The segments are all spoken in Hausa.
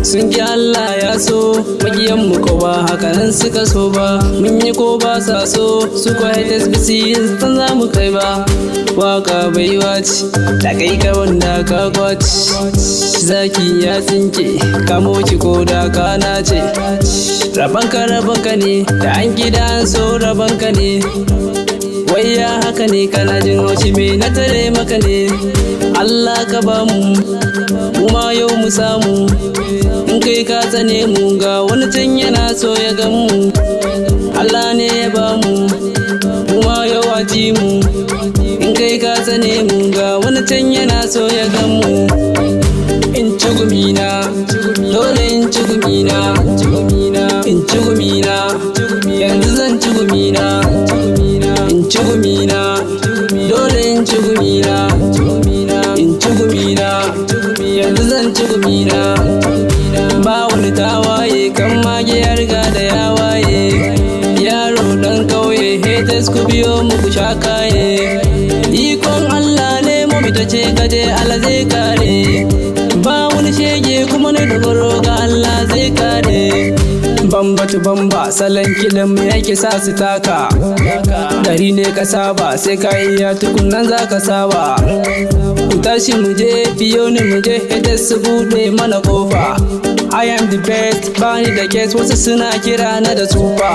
Sun ki Allah ya so, magiyanmu ko ba hakanan suka so ba. Mun yi ko ba sa so, su kwa haters bisi yin san za mu kai ba. Waka baiwa ce, da kai ka wanda ka kwaci. Zaki ya tsinke, kamo ki ko da kana ce. Rabanka ne, da an gida an so rabanka ne. Wai ya haka ne kana jin haushi me na tare maka ne. Allah ka ba mu kuma yau mu samu. In kai ka tsane mu ga wani can yana so ya gan mu. Allah ne ya ba mu kuma yau a ji mu. In kai ka tsane mu ga wani can yana so ya gan mu. In ci gumina, dole in ci gumina, in ci gumina, yanzu zan ci gumina. In ci gumina, dole in ci gumina, in ci gumina, yanzu zan ci gumina. Ba wani tawaye kan mage ya riga da ya waye. Yaro dan kauye haters ku biyo mu ku sha kaye. Ikon Allah ne mu bita ce gaje Allah zai kare. Ba wani shege kuma ne dogaro ga Allah zai kare. Bambatu bamba salon kiɗan mu yake sa su taka. Gari ne ka saba sai ka iya tukunan za ka saba. Ku tashi mu je biyo ni mu je haters su buɗe mana kofa. I am the best, bani da case wasu suna kira na da tsufa.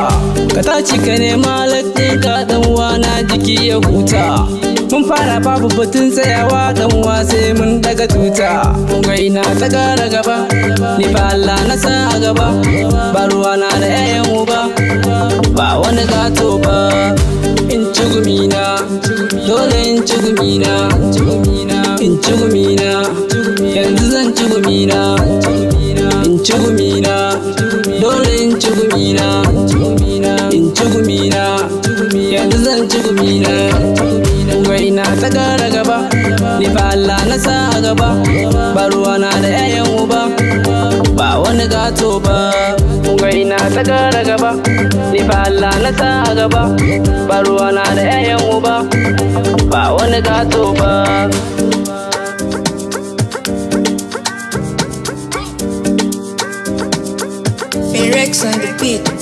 Ka tashi ka nema lakin ka dan wana jiki ya huta. Mun fara babu batun tsayawa dan sai mun daga tuta. Kunga ina ta gara gaba, ni fa Allah na sa a gaba. Ba ruwa na da yayan uba, ba wani gato ba. In ci gumina, dole in ci gumina, in ci gumina, yanzu zan ci gumina. In ci gumina, dole in ci gumina, in ci gumina, yanzu zan ci gumina. Kunga ina ta gara gaba, ni fa Allah na sa a gaba. Ba ruwa na da yayan uba, ba wani gato ba. Kunga ina ta gara gaba, ni fa Allah na sa a gaba. Ba ruwa na da yayan uba, ba wani gato ba. Rex on the beat.